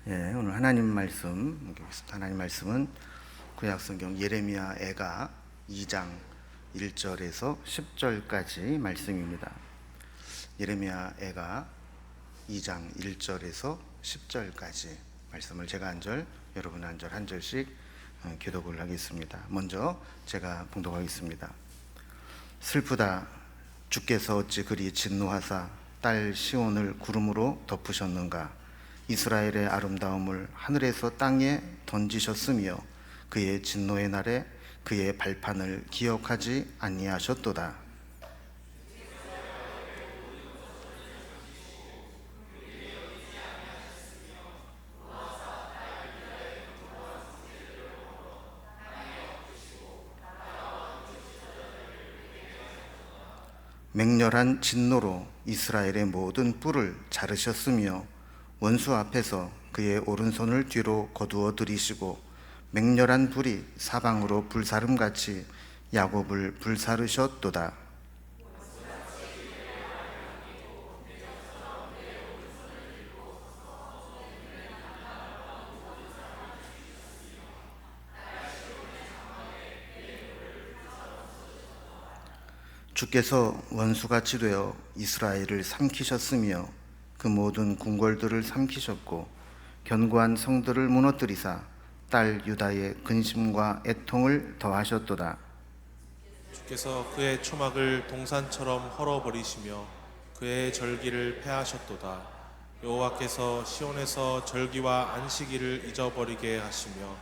예, 오늘 하나님 말씀은 구약성경 예레미야 애가 2장 1절에서 10절까지 말씀입니다. 예레미야 애가 2장 1절에서 10절까지 말씀을 제가 한 절, 여러분 한 절 한 절씩 교독을 하겠습니다. 먼저 제가 봉독하겠습니다. 슬프다. 주께서 어찌 그리 진노하사 딸 시온을 구름으로 덮으셨는가. 이스라엘의 아름다움을 하늘에서 땅에 던지셨으며 그의 진노의 날에 그의 발판을 기억하지 아니하셨도다. 맹렬한 진노로 이스라엘의 모든 뿔을 자르셨으며 원수 앞에서 그의 오른손을 뒤로 거두어 들이시고 맹렬한 불이 사방으로 불사름같이 야곱을 불사르셨도다. 주께서 원수같이 되어 이스라엘을 삼키셨으며 그 모든 궁궐들을 삼키셨고 견고한 성들을 무너뜨리사 딸 유다의 근심과 애통을 더하셨도다. 주께서 그의 초막을 동산처럼 헐어버리시며 그의 절기를 폐하셨도다. 여호와께서 시온에서 절기와 안식일을 잊어버리게 하시며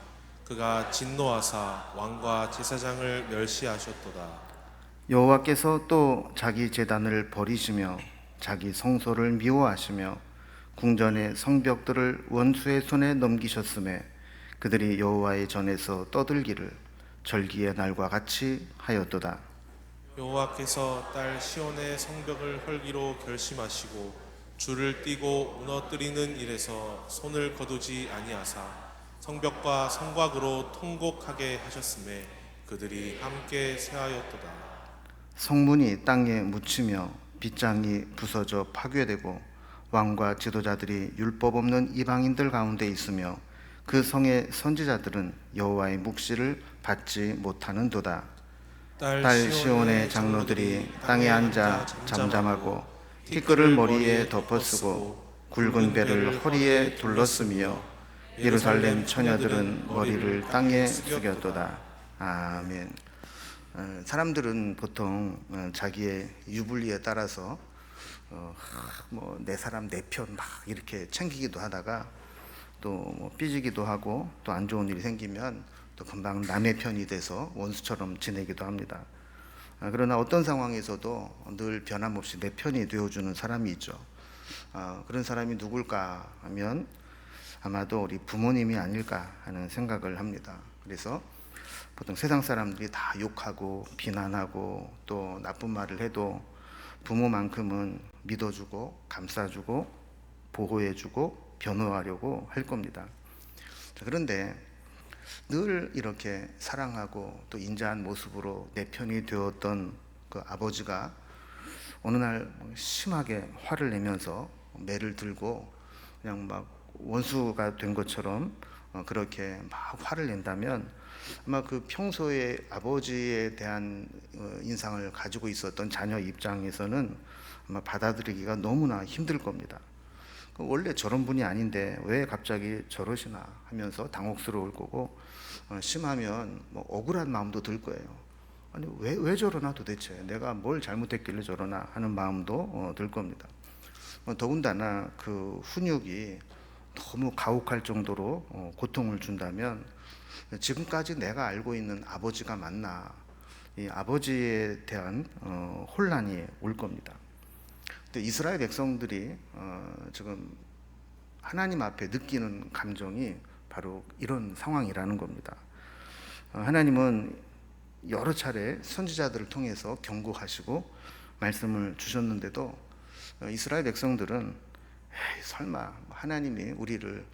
그가 진노하사 왕과 제사장을 멸시하셨도다. 여호와께서 또 자기 제단을 버리시며 자기 성소를 미워하시며 궁전의 성벽들을 원수의 손에 넘기셨음에 그들이 여호와의 전에서 떠들기를 절기의 날과 같이 하였도다. 여호와께서 딸 시온의 성벽을 헐기로 결심하시고 줄을 띠고 무너뜨리는 일에서 손을 거두지 아니하사 성벽과 성곽으로 통곡하게 하셨음에 그들이 함께 쇠하였도다. 성문이 땅에 묻히며 빗장이 부서져 파괴되고 왕과 지도자들이 율법 없는 이방인들 가운데 있으며 그 성의 선지자들은 여호와의 묵시를 받지 못하는도다. 딸 시온의 장로들이 땅에 앉아 잠잠하고 티끌을 머리에 덮어쓰고 굵은 배를 허리에 둘렀으며 예루살렘 처녀들은 머리를 땅에 숙였도다. 아멘. 사람들은 보통 자기의 유불리에 따라서 뭐 내 사람 내 편 막 이렇게 챙기기도 하다가 또 삐지기도 하고 또 안 좋은 일이 생기면 또 금방 남의 편이 돼서 원수처럼 지내기도 합니다. 그러나 어떤 상황에서도 늘 변함없이 내 편이 되어주는 사람이 있죠. 그런 사람이 누굴까 하면 아마도 우리 부모님이 아닐까 하는 생각을 합니다. 그래서 보통 세상 사람들이 다 욕하고 비난하고 또 나쁜 말을 해도 부모만큼은 믿어주고 감싸주고 보호해주고 변호하려고 할 겁니다. 그런데 늘 이렇게 사랑하고 또 인자한 모습으로 내 편이 되었던 그 아버지가 어느 날 심하게 화를 내면서 매를 들고 그냥 막 원수가 된 것처럼 그렇게 막 화를 낸다면 아마 그 평소에 아버지에 대한 인상을 가지고 있었던 자녀 입장에서는 아마 받아들이기가 너무나 힘들 겁니다. 원래 저런 분이 아닌데 왜 갑자기 저러시나 하면서 당혹스러울 거고 심하면 뭐 억울한 마음도 들 거예요. 아니 왜 저러나 도대체 내가 뭘 잘못했길래 저러나 하는 마음도 들 겁니다. 더군다나 그 훈육이 너무 가혹할 정도로 고통을 준다면 지금까지 내가 알고 있는 아버지가 맞나, 이 아버지에 대한 혼란이 올 겁니다. 근데 이스라엘 백성들이 지금 하나님 앞에 느끼는 감정이 바로 이런 상황이라는 겁니다. 하나님은 여러 차례 선지자들을 통해서 경고하시고 말씀을 주셨는데도 이스라엘 백성들은 에이, 설마 하나님이 우리를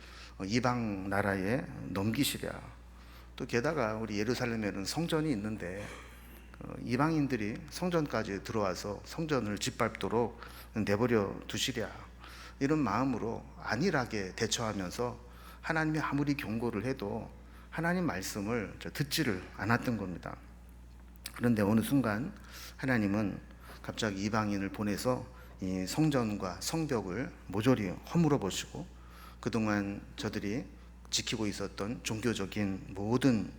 이방 나라에 넘기시랴. 또 게다가 우리 예루살렘에는 성전이 있는데 이방인들이 성전까지 들어와서 성전을 짓밟도록 내버려 두시랴. 이런 마음으로 안일하게 대처하면서 하나님이 아무리 경고를 해도 하나님 말씀을 듣지를 않았던 겁니다. 그런데 어느 순간 하나님은 갑자기 이방인을 보내서 이 성전과 성벽을 모조리 허물어 보시고 그동안 저들이 지키고 있었던 종교적인 모든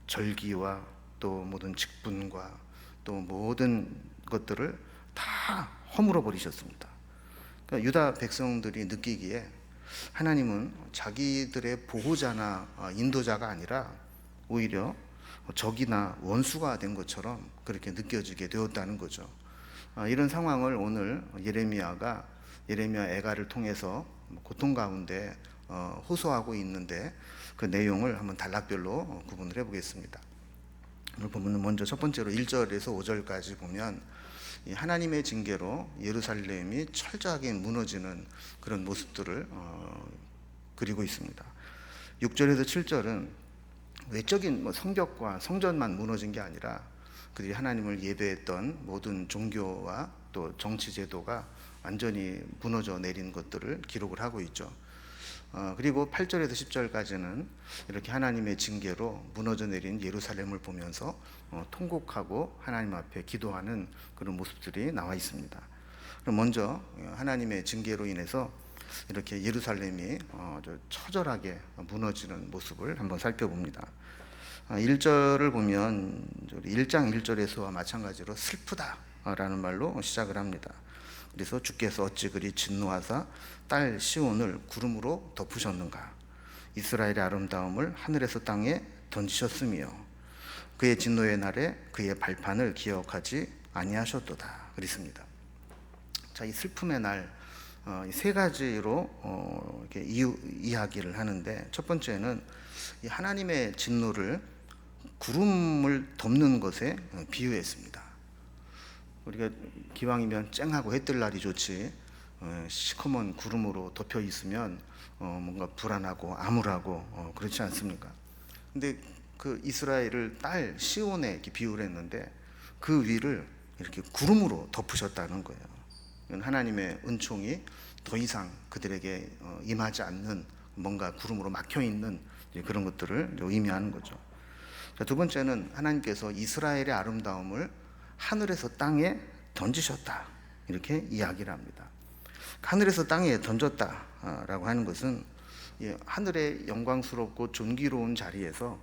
절기와 또 모든 직분과 또 모든 것들을 다 허물어 버리셨습니다. 그러니까 유다 백성들이 느끼기에 하나님은 자기들의 보호자나 인도자가 아니라 오히려 적이나 원수가 된 것처럼 그렇게 느껴지게 되었다는 거죠. 이런 상황을 오늘 예레미야 애가를 통해서 고통 가운데 호소하고 있는데 그 내용을 한번 단락별로 구분을 해보겠습니다. 오늘 본문은 먼저 첫 번째로 1절에서 5절까지 보면 이 하나님의 징계로 예루살렘이 철저하게 무너지는 그런 모습들을 그리고 있습니다. 6절에서 7절은 외적인 성벽과 성전만 무너진 게 아니라 그들이 하나님을 예배했던 모든 종교와 또 정치 제도가 완전히 무너져 내린 것들을 기록을 하고 있죠. 그리고 8절에서 10절까지는 이렇게 하나님의 징계로 무너져 내린 예루살렘을 보면서 통곡하고 하나님 앞에 기도하는 그런 모습들이 나와 있습니다. 그럼 먼저 하나님의 징계로 인해서 이렇게 예루살렘이 처절하게 무너지는 모습을 한번 살펴봅니다. 1절을 보면 1장 1절에서와 마찬가지로 슬프다라는 말로 시작을 합니다. 그래서 주께서 어찌 그리 진노하사 딸 시온을 구름으로 덮으셨는가. 이스라엘의 아름다움을 하늘에서 땅에 던지셨으며 그의 진노의 날에 그의 발판을 기억하지 아니하셨도다. 그랬습니다. 자, 이 슬픔의 날 세 가지로 이렇게 이야기를 하는데 첫 번째는 이 하나님의 진노를 구름을 덮는 것에 비유했습니다. 우리가 기왕이면 쨍하고 해 뜰 날이 좋지 시커먼 구름으로 덮여 있으면 뭔가 불안하고 암울하고 그렇지 않습니까? 근데 그 이스라엘을 딸 시온에 이렇게 비유를 했는데 그 위를 이렇게 구름으로 덮으셨다는 거예요. 하나님의 은총이 더 이상 그들에게 임하지 않는 뭔가 구름으로 막혀 있는 그런 것들을 의미하는 거죠. 두 번째는 하나님께서 이스라엘의 아름다움을 하늘에서 땅에 던지셨다 이렇게 이야기를 합니다. 하늘에서 땅에 던졌다라고 하는 것은 하늘의 영광스럽고 존귀로운 자리에서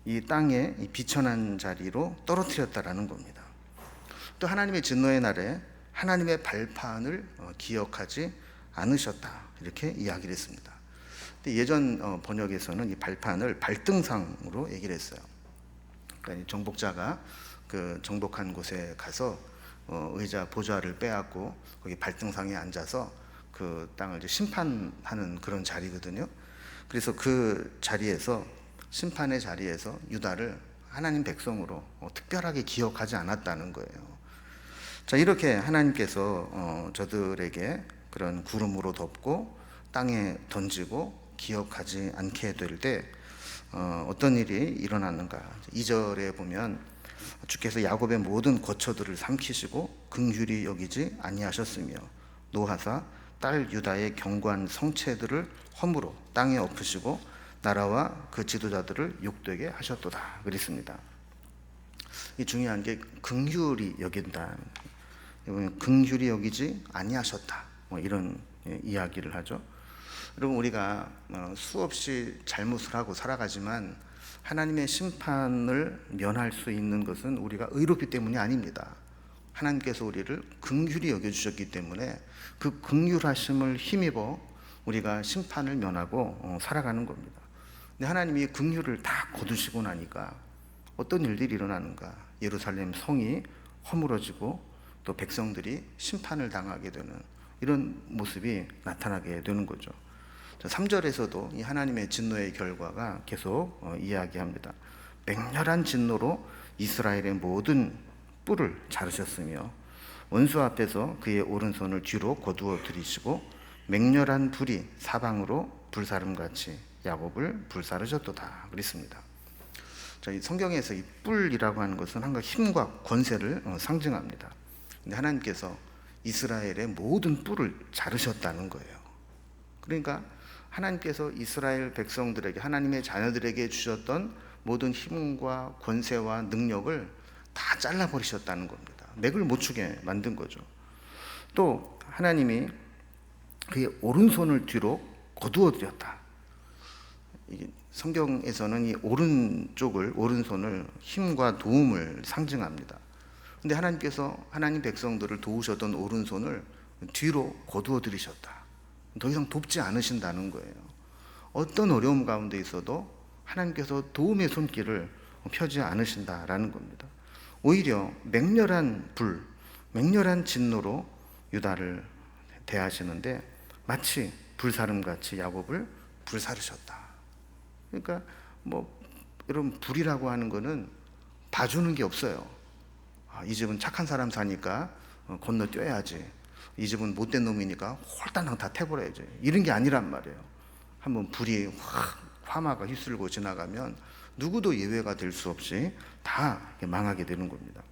이 땅의 비천한 자리로 떨어뜨렸다라는 겁니다. 또 하나님의 진노의 날에 하나님의 발판을 기억하지 않으셨다 이렇게 이야기를 했습니다. 예전 번역에서는 이 발판을 발등상으로 얘기를 했어요. 그러니까 정복자가 그 정복한 곳에 가서 의자 보좌를 빼앗고 거기 발등상에 앉아서 그 땅을 이제 심판하는 그런 자리거든요. 그래서 그 자리에서 심판의 자리에서 유다를 하나님 백성으로 특별하게 기억하지 않았다는 거예요. 자, 이렇게 하나님께서 저들에게 그런 구름으로 덮고 땅에 던지고 기억하지 않게 될 때 어떤 일이 일어났는가. 2절에 보면 주께서 야곱의 모든 거처들을 삼키시고 긍휼히 여기지 아니하셨으며 노하사 딸 유다의 견고한 성체들을 허물어 땅에 엎으시고 나라와 그 지도자들을 욕되게 하셨도다 그랬습니다. 이 중요한 게 긍휼히 여긴다. 긍휼히 여기지 아니하셨다 이런 이야기를 하죠. 여러분 우리가 수없이 잘못을 하고 살아가지만 하나님의 심판을 면할 수 있는 것은 우리가 의롭기 때문이 아닙니다. 하나님께서 우리를 긍휼히 여겨주셨기 때문에 그 긍휼하심을 힘입어 우리가 심판을 면하고 살아가는 겁니다. 근데 하나님이 긍휼을 다 거두시고 나니까 어떤 일들이 일어나는가. 예루살렘 성이 허물어지고 또 백성들이 심판을 당하게 되는 이런 모습이 나타나게 되는 거죠. 3절에서도 이 하나님의 진노의 결과가 계속 이야기합니다. 맹렬한 진노로 이스라엘의 모든 뿔을 자르셨으며 원수 앞에서 그의 오른손을 뒤로 거두어 들이시고 맹렬한 불이 사방으로 불사름같이 야곱을 불사르셨도다 그랬습니다. 자, 이 성경에서 이 뿔이라고 하는 것은 항상 힘과 권세를 상징합니다. 근데 하나님께서 이스라엘의 모든 뿔을 자르셨다는 거예요. 그러니까 하나님께서 이스라엘 백성들에게, 하나님의 자녀들에게 주셨던 모든 힘과 권세와 능력을 다 잘라버리셨다는 겁니다. 맥을 못 추게 만든 거죠. 또 하나님이 그의 오른손을 뒤로 거두어 드렸다. 성경에서는 이 오른손을 힘과 도움을 상징합니다. 근데 하나님께서 하나님 백성들을 도우셨던 오른손을 뒤로 거두어 들이셨다. 더 이상 돕지 않으신다는 거예요. 어떤 어려움 가운데 있어도 하나님께서 도움의 손길을 펴지 않으신다라는 겁니다. 오히려 맹렬한 진노로 유다를 대하시는데 마치 불사름같이 야곱을 불사르셨다. 그러니까 여러분, 불이라고 하는 거는 봐주는 게 없어요. 이 집은 착한 사람 사니까 건너뛰어야지, 이 집은 못된 놈이니까 홀단당 다 태버려야지, 이런 게 아니란 말이에요. 한번 불이 화마가 휩쓸고 지나가면 누구도 예외가 될 수 없이 다 망하게 되는 겁니다.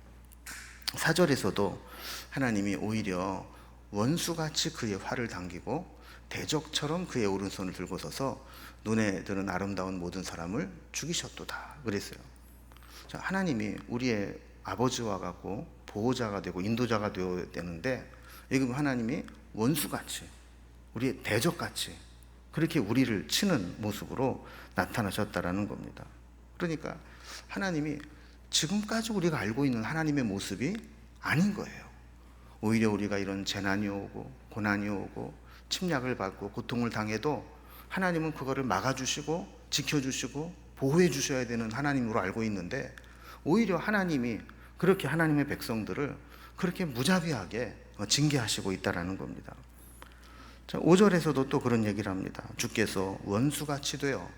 4절에서도 하나님이 오히려 원수같이 그의 활을 당기고 대적처럼 그의 오른손을 들고 서서 눈에 드는 아름다운 모든 사람을 죽이셨도다 그랬어요. 자, 하나님이 우리의 아버지와 같고 보호자가 되고 인도자가 되어야 되는데, 여기 하나님이 원수같이, 우리의 대적같이 그렇게 우리를 치는 모습으로 나타나셨다라는 겁니다. 그러니까 하나님이 지금까지 우리가 알고 있는 하나님의 모습이 아닌 거예요. 오히려 우리가 이런 재난이 오고 고난이 오고 침략을 받고 고통을 당해도 하나님은 그거를 막아주시고 지켜주시고 보호해 주셔야 되는 하나님으로 알고 있는데, 오히려 하나님이 그렇게 하나님의 백성들을 그렇게 무자비하게 징계하시고 있다라는 겁니다. 자, 5절에서도 또 그런 얘기를 합니다. 주께서 원수같이 되어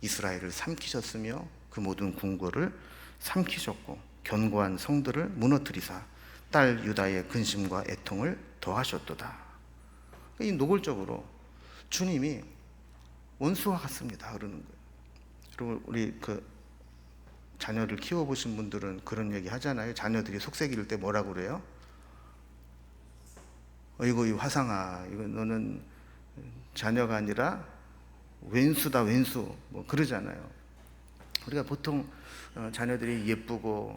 이스라엘을 삼키셨으며 그 모든 궁궐을 삼키셨고 견고한 성들을 무너뜨리사 딸 유다의 근심과 애통을 더하셨도다. 이 노골적으로 주님이 원수와 같습니다 그러는 거예요. 여러분, 우리 자녀를 키워보신 분들은 그런 얘기 하잖아요. 자녀들이 속삭일 때 뭐라고 그래요? 어이구 이 화상아, 이거 너는 자녀가 아니라 왼수다 왼수, 그러잖아요. 우리가 보통 자녀들이 예쁘고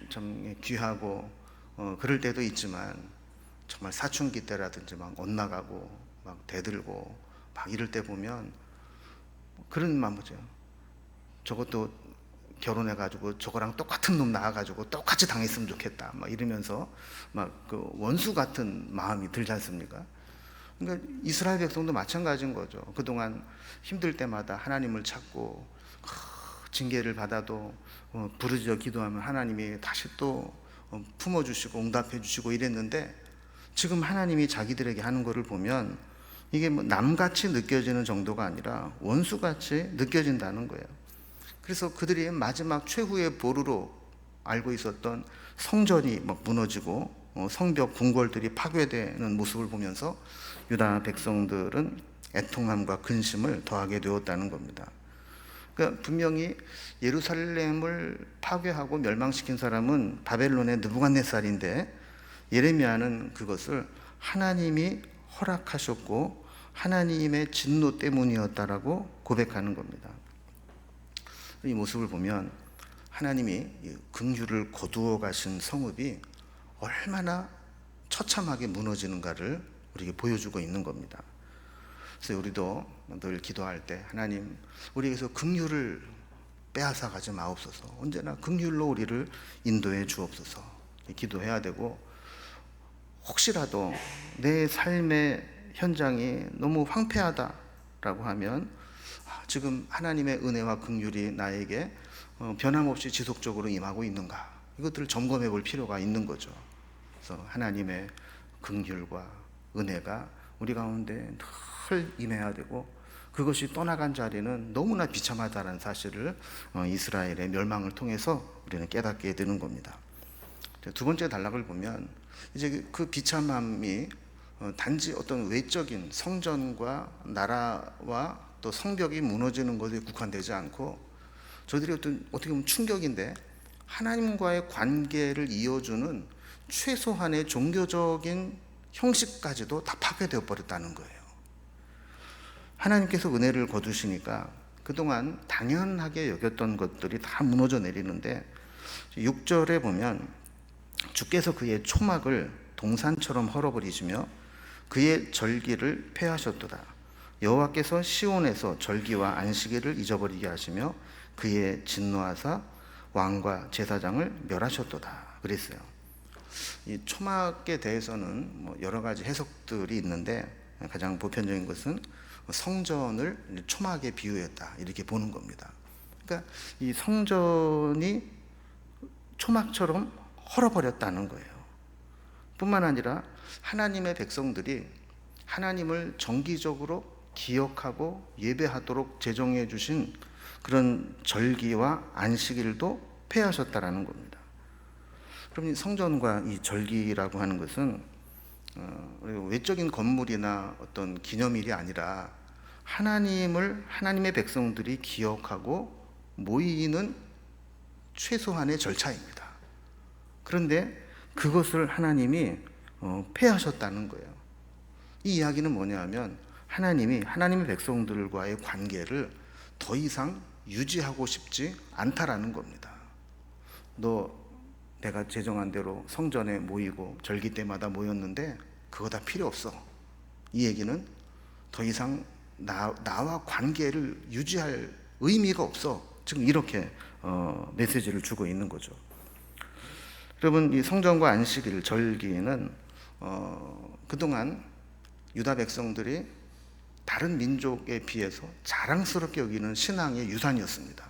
좀 귀하고 그럴 때도 있지만, 정말 사춘기 때라든지 막 엇나가고 막 대들고 막 이럴 때 보면 그런 마음이죠. 저것도 결혼해가지고 저거랑 똑같은 놈 낳아가지고 똑같이 당했으면 좋겠다 막 이러면서 막 그 원수 같은 마음이 들지 않습니까? 그러니까 이스라엘 백성도 마찬가지인 거죠. 그동안 힘들 때마다 하나님을 찾고 징계를 받아도 부르짖어 기도하면 하나님이 다시 또 품어주시고 응답해 주시고 이랬는데, 지금 하나님이 자기들에게 하는 것을 보면 이게 남같이 느껴지는 정도가 아니라 원수같이 느껴진다는 거예요. 그래서 그들이 마지막 최후의 보루로 알고 있었던 성전이 막 무너지고 성벽 궁궐들이 파괴되는 모습을 보면서 유다 백성들은 애통함과 근심을 더하게 되었다는 겁니다. 그러니까 분명히 예루살렘을 파괴하고 멸망시킨 사람은 바벨론의 느부갓네살인데, 예레미야는 그것을 하나님이 허락하셨고 하나님의 진노 때문이었다라고 고백하는 겁니다. 이 모습을 보면 하나님이 긍휼을 거두어 가신 성읍이 얼마나 처참하게 무너지는가를 우리에게 보여주고 있는 겁니다. 그래서 우리도 늘 기도할 때 하나님, 우리에게서 긍휼을 빼앗아 가지 마옵소서, 언제나 긍휼로 우리를 인도해 주옵소서 기도해야 되고, 혹시라도 내 삶의 현장이 너무 황폐하다라고 하면 지금 하나님의 은혜와 긍휼이 나에게 변함없이 지속적으로 임하고 있는가, 이것들을 점검해 볼 필요가 있는 거죠. 그래서 하나님의 긍휼과 은혜가 우리 가운데 늘 임해야 되고, 그것이 떠나간 자리는 너무나 비참하다는 사실을 이스라엘의 멸망을 통해서 우리는 깨닫게 되는 겁니다. 두 번째 단락을 보면 이제 그 비참함이 단지 어떤 외적인 성전과 나라와 또 성벽이 무너지는 것에 국한되지 않고, 저들이 어떻게 보면 충격인데 하나님과의 관계를 이어주는 최소한의 종교적인 형식까지도 다 파괴되어 버렸다는 거예요. 하나님께서 은혜를 거두시니까 그동안 당연하게 여겼던 것들이 다 무너져 내리는데 6절에 보면 주께서 그의 초막을 동산처럼 헐어버리시며 그의 절기를 폐하셨도다. 여호와께서 시온에서 절기와 안식일을 잊어버리게 하시며 그의 진노하사 왕과 제사장을 멸하셨도다. 그랬어요. 이 초막에 대해서는 여러 가지 해석들이 있는데 가장 보편적인 것은 성전을 초막에 비유했다 이렇게 보는 겁니다. 그러니까 이 성전이 초막처럼 헐어버렸다는 거예요. 뿐만 아니라 하나님의 백성들이 하나님을 정기적으로 기억하고 예배하도록 제정해 주신 그런 절기와 안식일도 폐하셨다라는 겁니다. 그럼 이 성전과 이 절기라고 하는 것은 외적인 건물이나 어떤 기념일이 아니라 하나님의 백성들이 기억하고 모이는 최소한의 절차입니다. 그런데 그것을 하나님이 폐하셨다는 거예요. 이 이야기는 뭐냐면 하나님이 하나님의 백성들과의 관계를 더 이상 유지하고 싶지 않다라는 겁니다. 내가 제정한 대로 성전에 모이고 절기 때마다 모였는데 그거 다 필요 없어. 이 얘기는 더 이상 나와 관계를 유지할 의미가 없어. 지금 이렇게 메시지를 주고 있는 거죠. 여러분, 이 성전과 안식일, 절기는 그동안 유다 백성들이 다른 민족에 비해서 자랑스럽게 여기는 신앙의 유산이었습니다.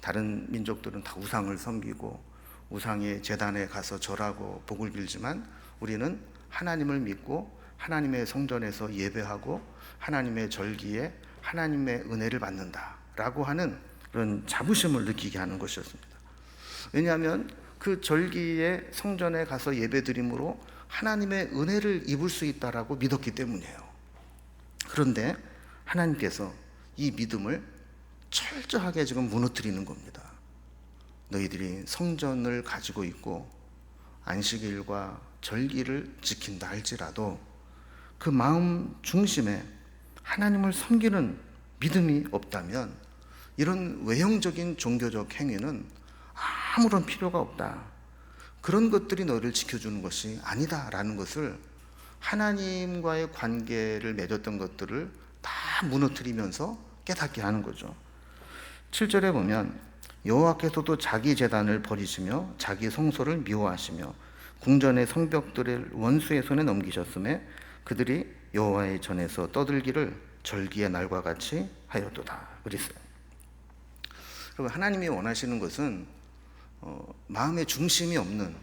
다른 민족들은 다 우상을 섬기고 우상의 제단에 가서 절하고 복을 빌지만 우리는 하나님을 믿고 하나님의 성전에서 예배하고 하나님의 절기에 하나님의 은혜를 받는다라고 하는 그런 자부심을 느끼게 하는 것이었습니다. 왜냐하면 그 절기에 성전에 가서 예배드림으로 하나님의 은혜를 입을 수 있다라고 믿었기 때문이에요. 그런데 하나님께서 이 믿음을 철저하게 지금 무너뜨리는 겁니다. 너희들이 성전을 가지고 있고 안식일과 절기를 지킨다 할지라도 그 마음 중심에 하나님을 섬기는 믿음이 없다면 이런 외형적인 종교적 행위는 아무런 필요가 없다. 그런 것들이 너희를 지켜주는 것이 아니다라는 것을 하나님과의 관계를 맺었던 것들을 다 무너뜨리면서 깨닫게 하는 거죠. 7절에 보면 여호와께서도 자기 제단을 버리시며 자기 성소를 미워하시며 궁전의 성벽들을 원수의 손에 넘기셨음에 그들이 여호와의 전에서 떠들기를 절기의 날과 같이 하였도다. 그랬어요. 그리고 하나님이 원하시는 것은 마음의 중심이 없는,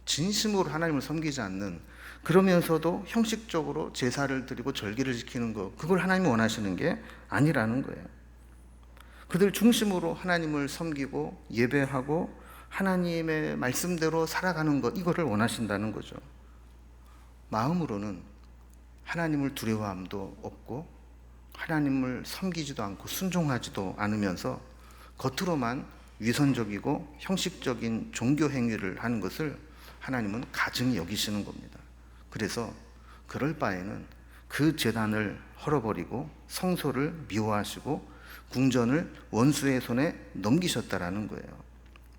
진심으로 하나님을 섬기지 않는, 그러면서도 형식적으로 제사를 드리고 절기를 지키는 것, 그걸 하나님이 원하시는 게 아니라는 거예요. 그들 중심으로 하나님을 섬기고 예배하고 하나님의 말씀대로 살아가는 것, 이거를 원하신다는 거죠. 마음으로는 하나님을 두려워함도 없고 하나님을 섬기지도 않고 순종하지도 않으면서 겉으로만 위선적이고 형식적인 종교 행위를 하는 것을 하나님은 가증히 여기시는 겁니다. 그래서 그럴 바에는 그 제단을 헐어버리고 성소를 미워하시고 궁전을 원수의 손에 넘기셨다라는 거예요.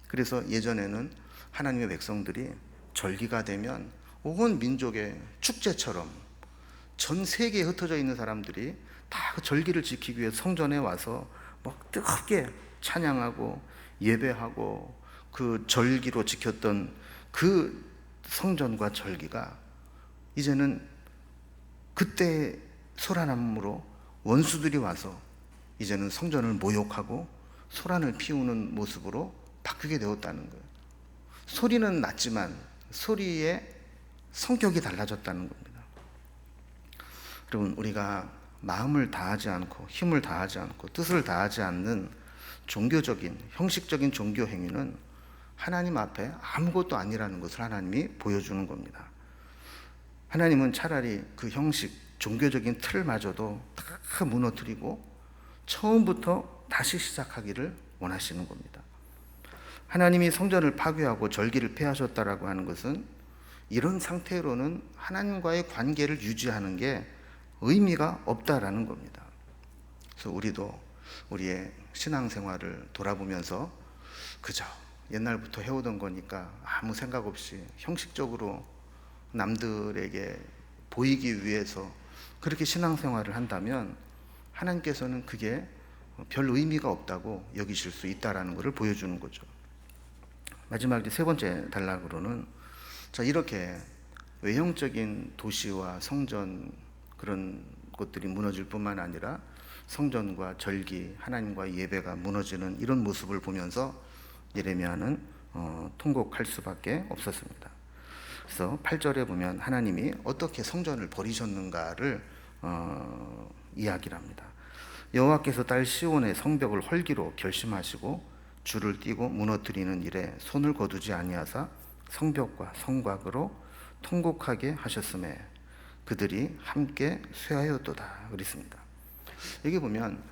그래서 예전에는 하나님의 백성들이 절기가 되면 온 민족의 축제처럼 전 세계에 흩어져 있는 사람들이 다 그 절기를 지키기 위해 성전에 와서 막 뜨겁게 찬양하고 예배하고 그 절기로 지켰던 그 성전과 절기가 이제는 그때 소란함으로 원수들이 와서 이제는 성전을 모욕하고 소란을 피우는 모습으로 바뀌게 되었다는 거예요. 소리는 났지만 소리의 성격이 달라졌다는 겁니다. 여러분, 우리가 마음을 다하지 않고 힘을 다하지 않고 뜻을 다하지 않는 종교적인 형식적인 종교 행위는 하나님 앞에 아무것도 아니라는 것을 하나님이 보여주는 겁니다. 하나님은 차라리 그 형식 종교적인 틀마저도 다 무너뜨리고 처음부터 다시 시작하기를 원하시는 겁니다. 하나님이 성전을 파괴하고 절기를 폐하셨다라고 하는 것은 이런 상태로는 하나님과의 관계를 유지하는 게 의미가 없다라는 겁니다. 그래서 우리도 우리의 신앙생활을 돌아보면서 그저 옛날부터 해오던 거니까 아무 생각 없이 형식적으로 남들에게 보이기 위해서 그렇게 신앙생활을 한다면 하나님께서는 그게 별 의미가 없다고 여기실 수 있다라는 것을 보여주는 거죠. 마지막 세 번째 단락으로는 자, 이렇게 외형적인 도시와 성전 그런 것들이 무너질 뿐만 아니라 성전과 절기, 하나님과 예배가 무너지는 이런 모습을 보면서 예레미야는 통곡할 수밖에 없었습니다. 그래서 8절에 보면 하나님이 어떻게 성전을 버리셨는가를 이야기를 합니다. 여호와께서 딸 시온의 성벽을 헐기로 결심하시고 줄을 띄고 무너뜨리는 일에 손을 거두지 아니하사 성벽과 성곽으로 통곡하게 하셨음에 그들이 함께 쇠하였도다 그랬습니다. 여기 보면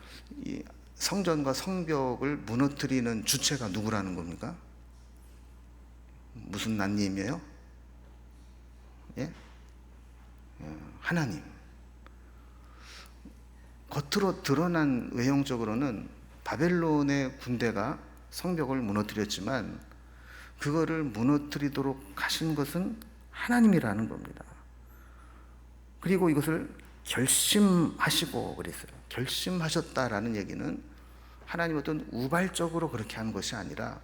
이 성전과 성벽을 무너뜨리는 주체가 누구라는 겁니까? 무슨 낫님이에요? 예? 하나님. 겉으로 드러난 외형적으로는 바벨론의 군대가 성벽을 무너뜨렸지만 그거를 무너뜨리도록 하신 것은 하나님이라는 겁니다. 그리고 이것을 결심하시고 그랬어요. 결심하셨다라는 얘기는 하나님 어떤 우발적으로 그렇게 한 것이 아니라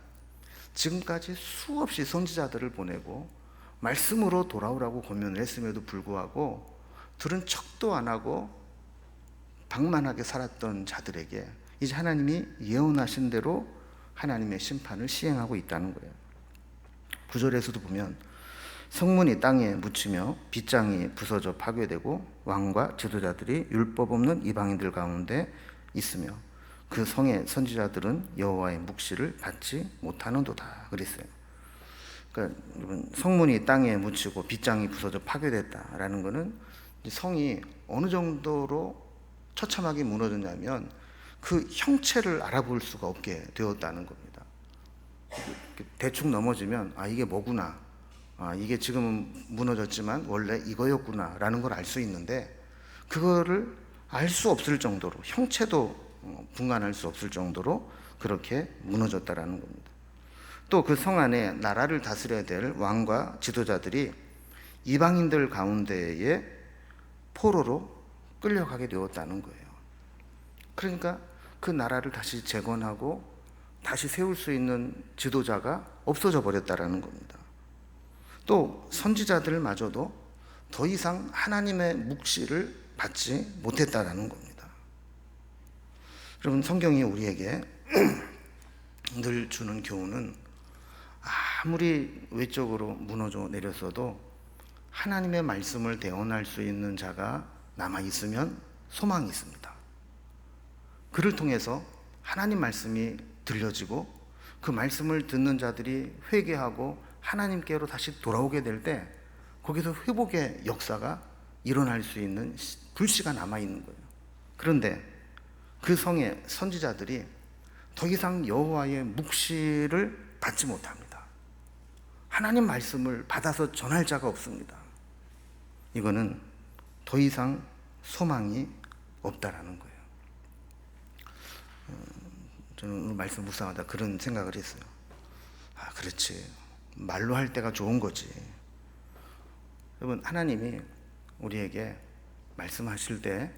지금까지 수없이 선지자들을 보내고 말씀으로 돌아오라고 권면을 했음에도 불구하고 들은 척도 안 하고 방만하게 살았던 자들에게 이제 하나님이 예언하신 대로 하나님의 심판을 시행하고 있다는 거예요. 9절에서도 보면 성문이 땅에 묻히며 빗장이 부서져 파괴되고 왕과 지도자들이 율법 없는 이방인들 가운데 있으며 그 성의 선지자들은 여호와의 묵시를 받지 못하는도다 그랬어요. 그러니까 성문이 땅에 묻히고 빗장이 부서져 파괴됐다라는 것은 성이 어느 정도로 처참하게 무너졌냐면 그 형체를 알아볼 수가 없게 되었다는 겁니다. 대충 넘어지면 아 이게 뭐구나, 아 이게 지금은 무너졌지만 원래 이거였구나 라는 걸 알 수 있는데 그거를 알 수 없을 정도로 형체도 분간할 수 없을 정도로 그렇게 무너졌다라는 겁니다. 또 그 성 안에 나라를 다스려야 될 왕과 지도자들이 이방인들 가운데에 포로로 끌려가게 되었다는 거예요. 그러니까 그 나라를 다시 재건하고 다시 세울 수 있는 지도자가 없어져 버렸다라는 겁니다. 또 선지자들마저도 더 이상 하나님의 묵시를 받지 못했다라는 겁니다. 여러분, 성경이 우리에게 늘 주는 교훈은 아무리 외적으로 무너져 내렸어도 하나님의 말씀을 대언할 수 있는 자가 남아 있으면 소망이 있습니다. 그를 통해서 하나님 말씀이 들려지고 그 말씀을 듣는 자들이 회개하고 하나님께로 다시 돌아오게 될 때 거기서 회복의 역사가 일어날 수 있는 불씨가 남아 있는 거예요. 그런데 그 성의 선지자들이 더 이상 여호와의 묵시를 받지 못합니다. 하나님 말씀을 받아서 전할 자가 없습니다. 이거는 더 이상 소망이 없다라는 거예요. 저는 오늘 말씀 묵상하다 그런 생각을 했어요. 아, 그렇지. 말로 할 때가 좋은 거지. 여러분, 하나님이 우리에게 말씀하실 때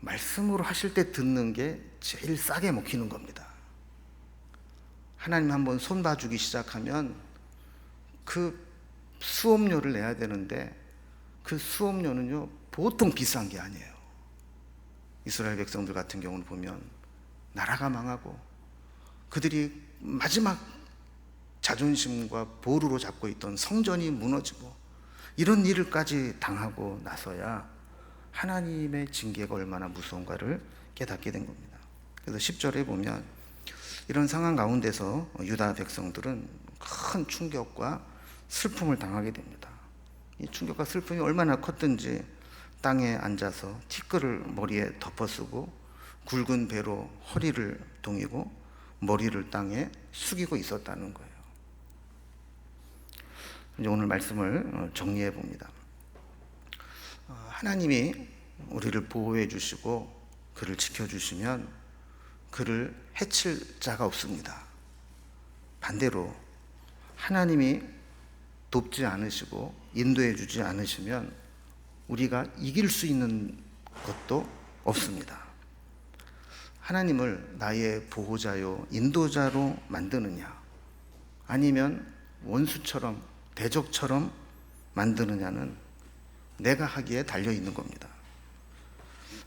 말씀으로 하실 때 듣는 게 제일 싸게 먹히는 겁니다. 하나님 한번 손 봐주기 시작하면 그 수업료를 내야 되는데 그 수업료는요 보통 비싼 게 아니에요. 이스라엘 백성들 같은 경우는 보면 나라가 망하고 그들이 마지막 자존심과 보루로 잡고 있던 성전이 무너지고 이런 일을까지 당하고 나서야 하나님의 징계가 얼마나 무서운가를 깨닫게 된 겁니다. 그래서 10절에 보면 이런 상황 가운데서 유다 백성들은 큰 충격과 슬픔을 당하게 됩니다. 이 충격과 슬픔이 얼마나 컸든지 땅에 앉아서 티끌을 머리에 덮어쓰고 굵은 배로 허리를 동이고 머리를 땅에 숙이고 있었다는 거예요. 이제 오늘 말씀을 정리해 봅니다. 하나님이 우리를 보호해 주시고 그를 지켜주시면 그를 해칠 자가 없습니다. 반대로 하나님이 돕지 않으시고 인도해 주지 않으시면 우리가 이길 수 있는 것도 없습니다. 하나님을 나의 보호자요 인도자로 만드느냐, 아니면 원수처럼 대적처럼 만드느냐는 내가 하기에 달려 있는 겁니다.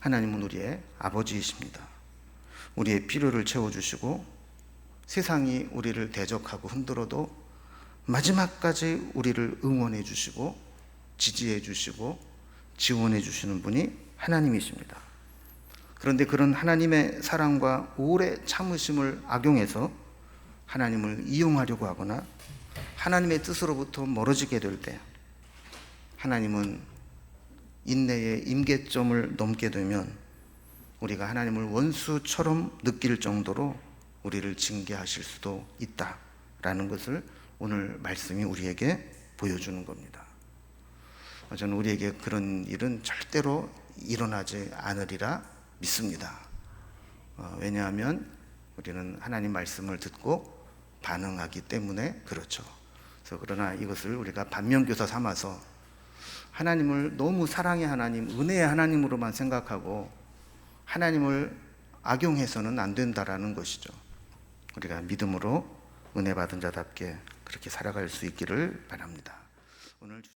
하나님은 우리의 아버지이십니다. 우리의 필요를 채워주시고 세상이 우리를 대적하고 흔들어도 마지막까지 우리를 응원해 주시고 지지해 주시고 지원해 주시는 분이 하나님이십니다. 그런데 그런 하나님의 사랑과 오래 참으심을 악용해서 하나님을 이용하려고 하거나 하나님의 뜻으로부터 멀어지게 될 때, 하나님은 인내의 임계점을 넘게 되면 우리가 하나님을 원수처럼 느낄 정도로 우리를 징계하실 수도 있다라는 것을 오늘 말씀이 우리에게 보여주는 겁니다. 저는 우리에게 그런 일은 절대로 일어나지 않으리라 믿습니다. 왜냐하면 우리는 하나님 말씀을 듣고 반응하기 때문에 그렇죠. 그래서 그러나 이것을 우리가 반면교사 삼아서 하나님을 너무 사랑의 하나님, 은혜의 하나님으로만 생각하고 하나님을 악용해서는 안 된다라는 것이죠. 우리가 믿음으로 은혜 받은 자답게 그렇게 살아갈 수 있기를 바랍니다. 오늘